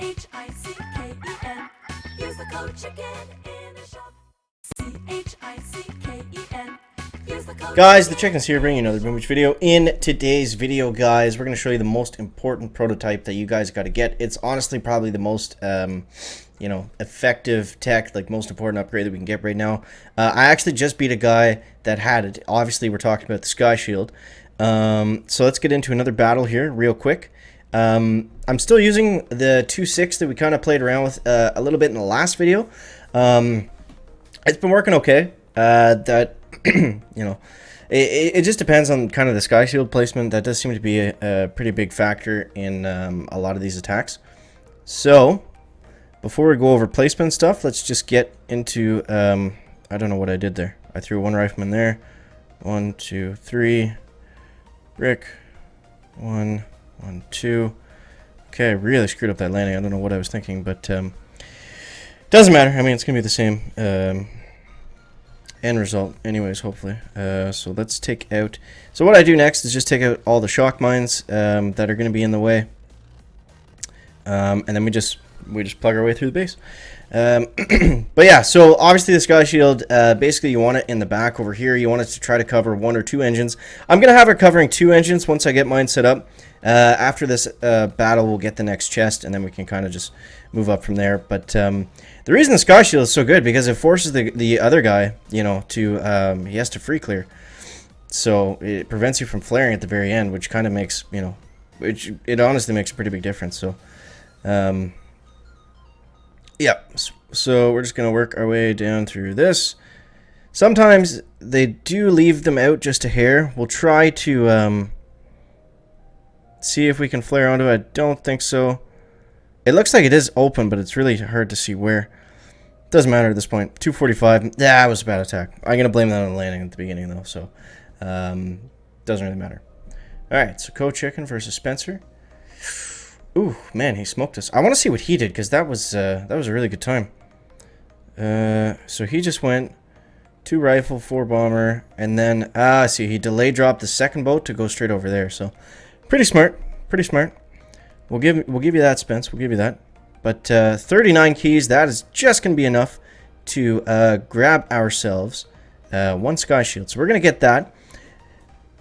CHICKEN. Use the code chicken in the shop. CHICKEN. Use the code. Guys, the Chicken's here bringing you another Beach video. In today's video, guys, we're going to show you the most important prototype that you guys got to get. It's honestly probably the most, effective tech, like most important upgrade that we can get right now. I actually just beat a guy that had it. Obviously, we're talking about the Sky Shield. So let's get into another battle here real quick. I'm still using the 2.6 that we kind of played around with a little bit in the last video. It's been working okay. It just depends on kind of the Sky Shield placement. That does seem to be a pretty big factor in a lot of these attacks. So, before we go over placement stuff, let's just get into, I don't know what I did there. I threw one rifleman there. 1, 2, 3. Brick. 1, 1, 2. Okay, I really screwed up that landing. I don't know what I was thinking, but doesn't matter. I mean, it's going to be the same end result anyways, hopefully. So let's take out... So what I do next is just take out all the shock mines that are going to be in the way. And then we just plug our way through the base. But yeah, so obviously the Sky Shield, basically you want it in the back over here. You want it to try to cover 1 or 2 engines. I'm going to have it covering 2 engines once I get mine set up. After this battle, we'll get the next chest, and then we can kind of just move up from there. But the reason the Sky Shield is so good, because it forces the other guy, to, he has to free clear. So it prevents you from flaring at the very end, which kind of makes, which it honestly makes a pretty big difference. So, yeah, so we're just going to work our way down through this. Sometimes they do leave them out just a hair. We'll try to see if we can flare onto it. I don't think so. It looks like it is open, but it's really hard to see where. Doesn't matter at this point. 245. That was a bad attack. I'm going to blame that on the landing at the beginning, though, so doesn't really matter. Alright, so Co-Chicken versus Spencer. Ooh, man, he smoked us. I want to see what he did, because that was a really good time. So he just went 2 rifle, 4 bomber, and then, see, he delay dropped the second boat to go straight over there. So, pretty smart, pretty smart. We'll give you that, Spence. We'll give you that. But 39 keys, that is just going to be enough to grab ourselves 1 Sky Shield. So we're going to get that.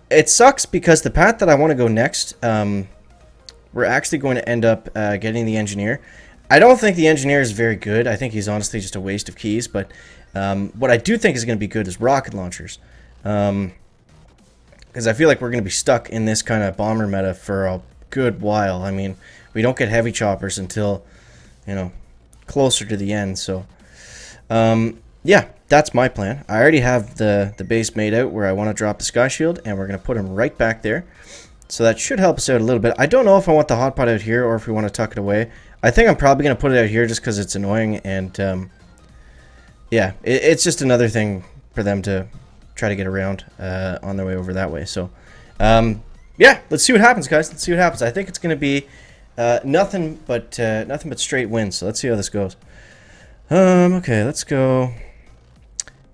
It sucks because the path that I want to go next, we're actually going to end up getting the engineer. I don't think the engineer is very good. I think he's honestly just a waste of keys. But what I do think is going to be good is rocket launchers. Because I feel like we're going to be stuck in this kind of bomber meta for a good while. I mean, we don't get heavy choppers until, closer to the end. So, yeah, that's my plan. I already have the base made out where I want to drop the Sky Shield. And we're going to put him right back there. So that should help us out a little bit. I don't know if I want the hotpot out here or if we want to tuck it away. I think I'm probably going to put it out here just because it's annoying. And, yeah, it's just another thing for them to try to get around on their way over that way. So, yeah, let's see what happens, guys. Let's see what happens. I think it's going to be nothing but straight wins. So let's see how this goes. Okay, let's go.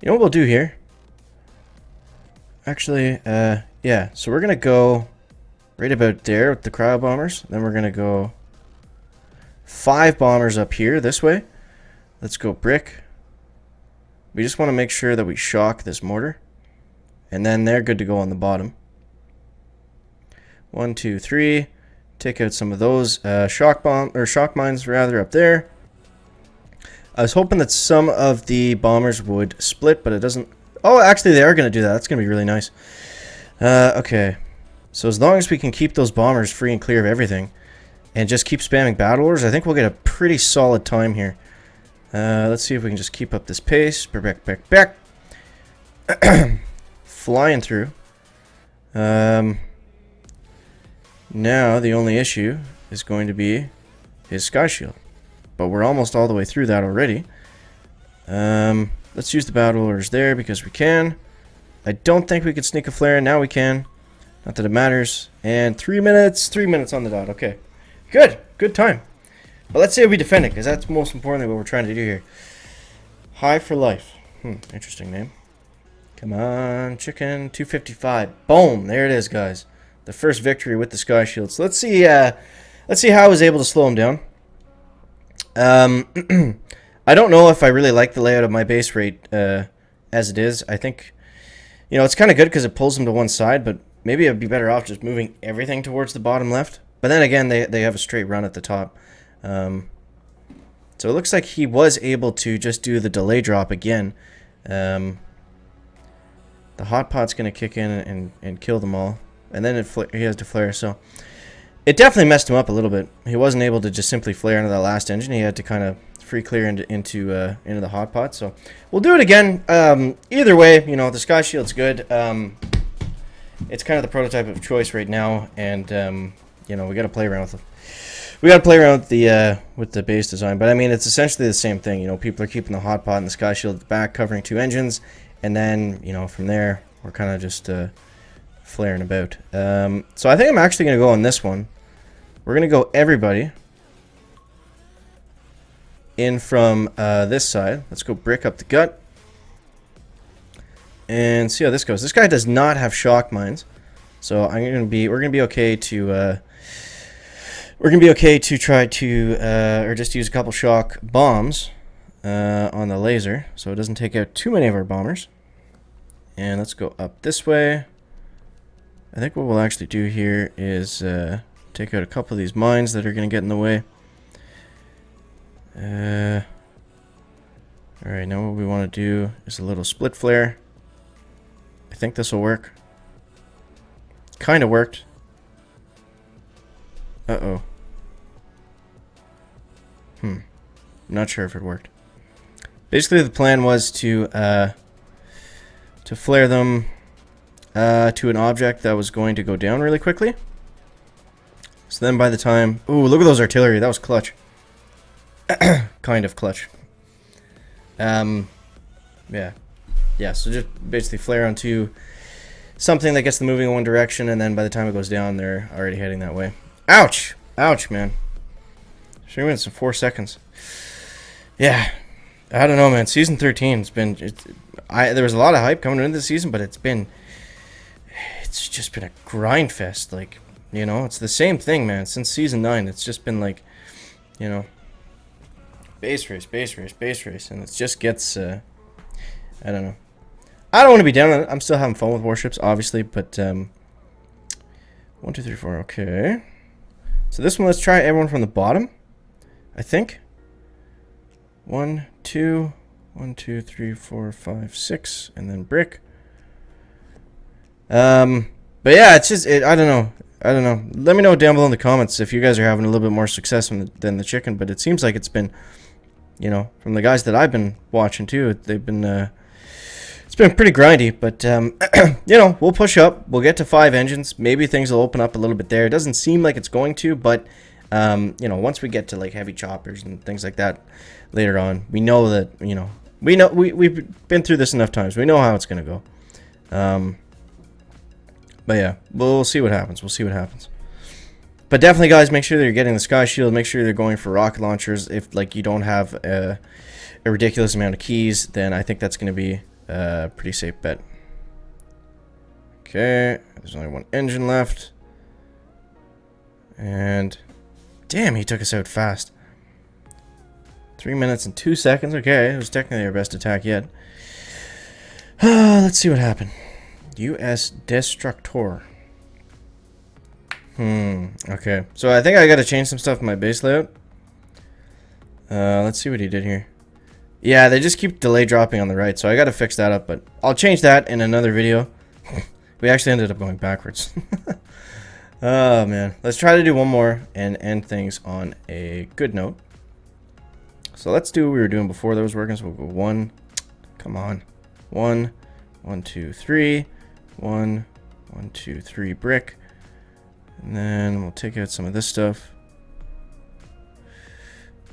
You know what we'll do here? Actually, yeah. So we're going to go right about there with the cryo bombers. Then we're going to go 5 bombers up here this way. Let's go brick. We just want to make sure that we shock this mortar. And then they're good to go on the bottom. 1, 2, 3. Take out some of those shock mines rather up there. I was hoping that some of the bombers would split, but it doesn't. Oh, actually they are going to do that. That's going to be really nice. Okay. So as long as we can keep those bombers free and clear of everything and just keep spamming battle orders, I think we'll get a pretty solid time here. Let's see if we can just keep up this pace. Back. Flying through. Now the only issue is going to be his Sky Shield. But we're almost all the way through that already. Let's use the battle orders there because we can. I don't think we could sneak a flare. Now we can. Not that it matters. And 3 minutes. 3 minutes on the dot. Okay. Good time. But let's see how we defend it, because that's most importantly what we're trying to do here. High for life. Interesting name. Come on, chicken. 255. Boom. There it is, guys. The first victory with the Sky Shield. So let's see how I was able to slow him down. I don't know if I really like the layout of my base rate as it is. I think, it's kind of good because it pulls them to one side, but maybe I'd be better off just moving everything towards the bottom left. But then again, they have a straight run at the top. So it looks like he was able to just do the delay drop again. The hot pot's going to kick in and kill them all. And then he has to flare, so it definitely messed him up a little bit. He wasn't able to just simply flare into that last engine. He had to kind of free clear into the hot pot. So we'll do it again. Either way, the Sky Shield's good. It's kind of the prototype of choice right now, and we got to play around with it. We got to play around with the base design, but I mean, it's essentially the same thing. People are keeping the hot pot and the Sky Shield at the back, covering 2 engines, and then from there we're kind of just flaring about. So I think I'm actually going to go on this one. We're going to go everybody in from this side. Let's go brick up the gut and see how this goes. This guy does not have shock mines, so we're going to be okay to try to or just use a couple shock bombs on the laser, so it doesn't take out too many of our bombers. And let's go up this way. I think what we'll actually do here is take out a couple of these mines that are going to get in the way. Alright, now what we want to do is a little split flare. I think this will work. Kind of worked. Uh-oh. Not sure if it worked. Basically, the plan was to flare them to an object that was going to go down really quickly. So then by the time... Ooh, look at those artillery. That was clutch. Kind of clutch. Yeah, so just basically flare onto something that gets them moving in one direction, and then by the time it goes down, they're already heading that way. Ouch! Ouch, man. 3 minutes and 4 seconds. Yeah. I don't know, man. Season 13, there was a lot of hype coming into the season, but it's just been a grind fest. Like, it's the same thing, man. Since season 9, it's just been like, base race, and it just gets, I don't know. I don't want to be down on it. I'm still having fun with Warships, obviously, but, 1, 2, 3, 4, okay. So this one, let's try everyone from the bottom, I think. 1, 2, 1, 2, 3, 4, 5, 6, and then brick. But yeah, it's just, I don't know. Let me know down below in the comments if you guys are having a little bit more success than the chicken, but it seems like it's been, from the guys that I've been watching too, they've been, it's been pretty grindy, but, we'll push up. We'll get to 5 engines. Maybe things will open up a little bit there. It doesn't seem like it's going to, but, once we get to like heavy choppers and things like that later on, we know that, we've been through this enough times. We know how it's going to go. But yeah, we'll see what happens. But definitely, guys, make sure that you're getting the Sky Shield. Make sure they're going for rocket launchers. If you don't have a ridiculous amount of keys, then I think that's going to be a pretty safe bet. Okay, there's only 1 engine left. And damn, he took us out fast. 3 minutes and 2 seconds. Okay, it was technically our best attack yet. Let's see what happened. U.S. Destructor. Okay. So I think I gotta change some stuff in my base layout. Let's see what he did here. Yeah, they just keep delay dropping on the right, so I gotta fix that up, but I'll change that in another video. We actually ended up going backwards. Oh, man. Let's try to do one more and end things on a good note. So let's do what we were doing before that was working. So we'll go 1. Come on. 1, 1, 2, 3. 1, 1, 2, 3 brick. And then we'll take out some of this stuff.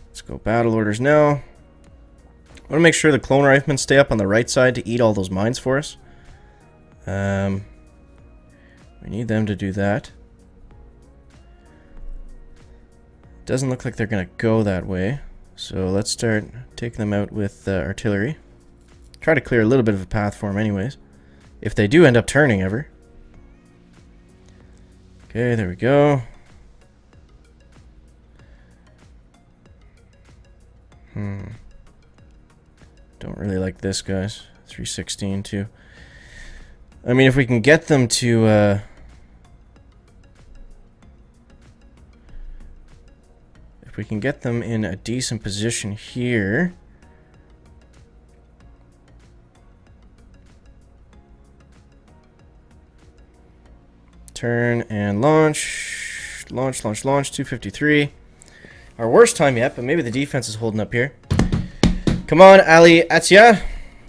Let's go battle orders now. I want to make sure the clone riflemen stay up on the right side to eat all those mines for us. We need them to do that. Doesn't look like they're going to go that way. So let's start taking them out with artillery. Try to clear a little bit of a path for them anyways, if they do end up turning ever. Okay, there we go. Don't really like this, guys. 316 too. I mean, if we can get them to if we can get them in a decent position here. Turn and launch. Launch, 253. Our worst time yet, but maybe the defense is holding up here. Come on, Ali Atia.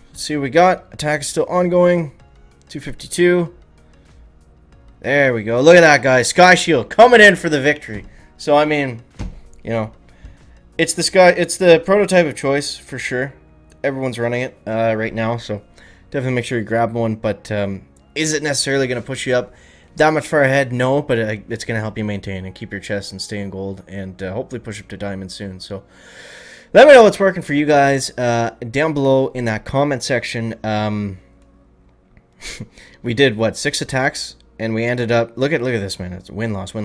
Let's see what we got. Attack is still ongoing. 252. There we go. Look at that, guys. Sky Shield coming in for the victory. So, I mean, you know, it's the prototype of choice for sure. Everyone's running it right now, so definitely make sure you grab one. But is it necessarily going to push you up that much far ahead? No, but it's going to help you maintain and keep your chest and stay in gold and hopefully push up to diamond soon. So let me know what's working for you guys down below in that comment section. We did, what, 6 attacks? And we ended up, look at this, man. It's win-loss. We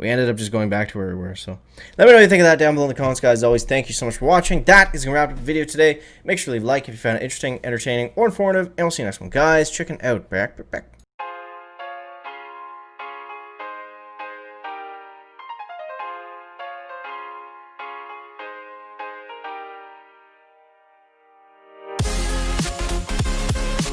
ended up just going back to where we were. So let me know what you think of that down below in the comments, guys. As always, thank you so much for watching. That is going to wrap up the video today. Make sure to leave a like if you found it interesting, entertaining, or informative. And we'll see you next one, guys. Checking out. Back.